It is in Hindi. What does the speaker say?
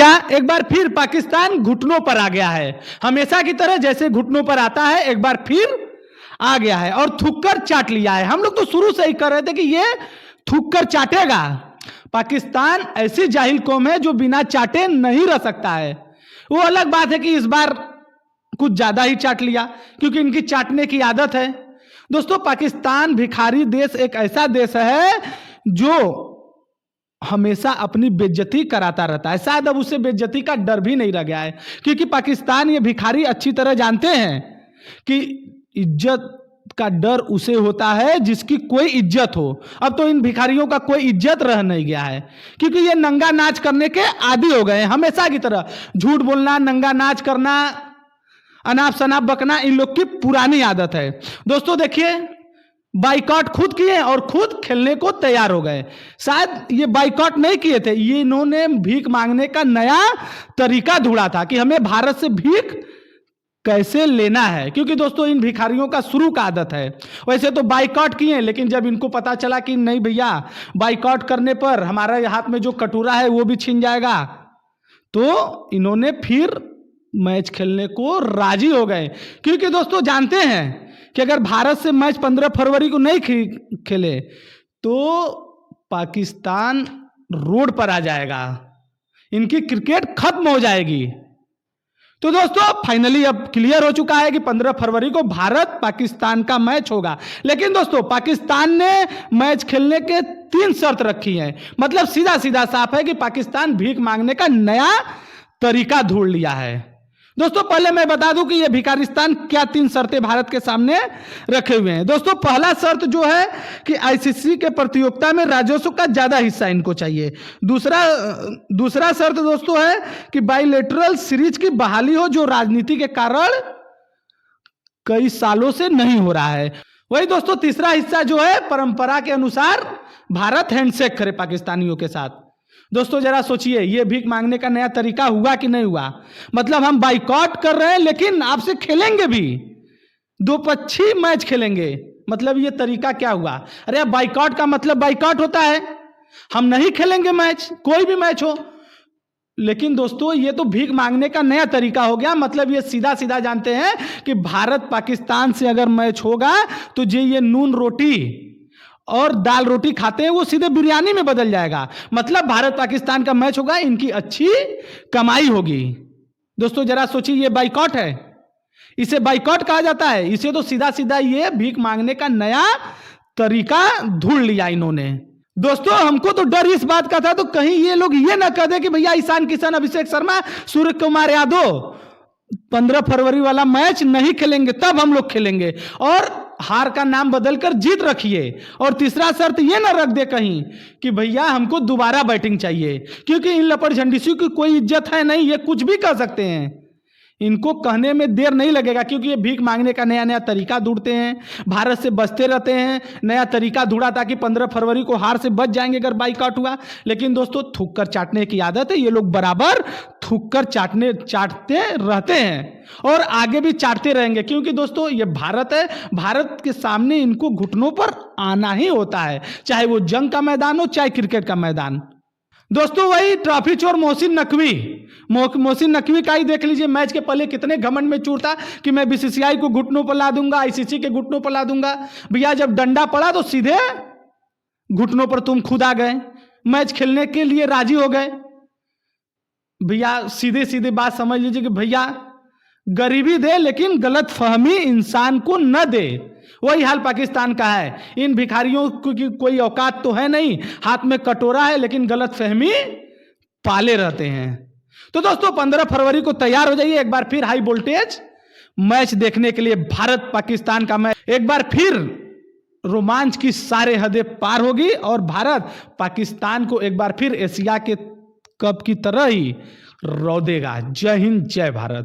भैया एक बार फिर पाकिस्तान घुटनों पर आ गया है। हमेशा की तरह जैसे घुटनों पर आता है एक बार फिर आ गया है और थूक कर चाट लिया है। हम लोग तो शुरू से ही कर रहे थे कि ये थूक कर चाटेगा। पाकिस्तान ऐसी जाहिल कौम है जो बिना चाटे नहीं रह सकता है। वो अलग बात है कि इस बार कुछ ज्यादा ही चाट लिया क्योंकि इनकी चाटने की आदत है। दोस्तों, पाकिस्तान भिखारी देश एक ऐसा देश है जो हमेशा अपनी बेइज्जती कराता रहता है। शायद अब उसे बेइज्जती का डर भी नहीं रह गया है क्योंकि पाकिस्तान ये भिखारी अच्छी तरह जानते हैं कि इज्जत का डर उसे होता है जिसकी कोई इज्जत हो। अब तो इन भिखारियों का कोई इज्जत रह नहीं गया है क्योंकि ये नंगा नाच करने के आदी हो गए हैं। हमेशा की तरह झूठ बोलना, नंगा नाच करना, अनाप शनाप बकना इन लोग की पुरानी आदत है। दोस्तों देखिए, बाइकआउट खुद किए और खुद खेलने को तैयार हो गए। शायद ये बाइकआउट नहीं किए थे, ये इन्होंने भीख मांगने का नया तरीका ढूंढा था कि हमें भारत से भीख कैसे लेना है, क्योंकि दोस्तों इन भिखारियों का शुरू का आदत है। वैसे तो बाइकआउट किए, लेकिन जब इनको पता चला कि नहीं भैया, बाइकआउट करने पर हमारा हाथ में जो कटोरा है वो भी छीन जाएगा, तो इन्होंने फिर मैच खेलने को राजी हो गए। क्योंकि दोस्तों जानते हैं कि अगर भारत से मैच 15 फरवरी को नहीं खेले तो पाकिस्तान रोड पर आ जाएगा, इनकी क्रिकेट खत्म हो जाएगी। तो दोस्तों फाइनली अब क्लियर हो चुका है कि 15 फरवरी को भारत पाकिस्तान का मैच होगा। लेकिन दोस्तों पाकिस्तान ने मैच खेलने के 3 शर्त रखी हैं। मतलब सीधा सीधा साफ है कि पाकिस्तान भीख मांगने का नया तरीका ढूंढ लिया है। दोस्तों पहले मैं बता दूं कि यह भिखारिस्तान क्या 3 शर्तें भारत के सामने रखे हुए हैं। दोस्तों पहला शर्त जो है कि आईसीसी के प्रतियोगिता में राजस्व का ज्यादा हिस्सा इनको चाहिए। दूसरा शर्त दोस्तों है कि बाइलेटरल सीरीज की बहाली हो, जो राजनीति के कारण कई सालों से नहीं हो रहा है। वही दोस्तों तीसरा हिस्सा जो है, परंपरा के अनुसार भारत हैंडशेक करे पाकिस्तानियों के साथ। दोस्तों जरा सोचिए, ये भीख मांगने का नया तरीका हुआ कि नहीं हुआ। मतलब हम बाइकआउट कर रहे हैं लेकिन आपसे खेलेंगे भी, दोपक्षी मैच खेलेंगे। मतलब ये तरीका क्या हुआ? अरे बाइकआउट का मतलब बाइकआउट होता है, हम नहीं खेलेंगे मैच, कोई भी मैच हो। लेकिन दोस्तों ये तो भीख मांगने का नया तरीका हो गया। मतलब ये सीधा सीधा जानते हैं कि भारत पाकिस्तान से अगर मैच होगा तो ये नून रोटी और दाल रोटी खाते हैं वो सीधे बिरयानी में बदल जाएगा। मतलब भारत पाकिस्तान का मैच होगा, इनकी अच्छी कमाई होगी। दोस्तों जरा सोचिए, ये बाइकआउट है, इसे बाइकआउट कहा जाता है। इसे तो सीधा सीधा ये भीख मांगने का नया तरीका ढूंढ लिया इन्होंने। दोस्तों हमको तो डर इस बात का था, तो कहीं ये लोग ये ना कह दे कि भैया ईशान किशन, अभिषेक शर्मा, सूर्य कुमार यादव 15 फरवरी वाला मैच नहीं खेलेंगे, तब हम लोग खेलेंगे। और हार का नाम बदलकर जीत रखिए। और तीसरा शर्त ये ना रख दे कहीं कि भैया हमको दोबारा बैटिंग चाहिए, क्योंकि इन लपड़ झंडिसियों की कोई इज्जत है नहीं, ये कुछ भी कर सकते हैं। इनको कहने में देर नहीं लगेगा क्योंकि ये भीख मांगने का नया नया तरीका ढूंढते हैं, भारत से बचते रहते हैं। नया तरीका ढूंढा ताकि 15 फरवरी को हार से बच जाएंगे अगर बाइकआउट हुआ। लेकिन दोस्तों थूक कर चाटने की आदत है, ये लोग बराबर थूक कर चाटते रहते हैं और आगे भी चाटते रहेंगे, क्योंकि दोस्तों ये भारत है। भारत के सामने इनको घुटनों पर आना ही होता है, चाहे वो जंग का मैदान हो चाहे क्रिकेट का मैदान। दोस्तों वही ट्रॉफी चोर मोहसिन नकवी का ही देख लीजिए। मैच के पहले कितने घमंड में चूर था कि मैं बीसीसीआई को घुटनों पर ला दूंगा, आईसीसी के घुटनों पर ला दूंगा। भैया जब डंडा पड़ा तो सीधे घुटनों पर तुम खुद आ गए, मैच खेलने के लिए राजी हो गए। भैया सीधे सीधे बात समझ लीजिए कि भैया गरीबी दे लेकिन गलत फहमी इंसान को न दे। वही हाल पाकिस्तान का है। इन भिखारियों की कोई औकात तो है नहीं, हाथ में कटोरा है लेकिन गलत फहमी पाले रहते हैं। तो दोस्तों 15 फरवरी को तैयार हो जाइए, एक बार फिर हाई वोल्टेज मैच देखने के लिए। भारत पाकिस्तान का मैच एक बार फिर रोमांच की सारे हदें पार होगी और भारत पाकिस्तान को एक बार फिर एशिया के कप की तरह ही रौंदेगा। जय हिंद, जय भारत।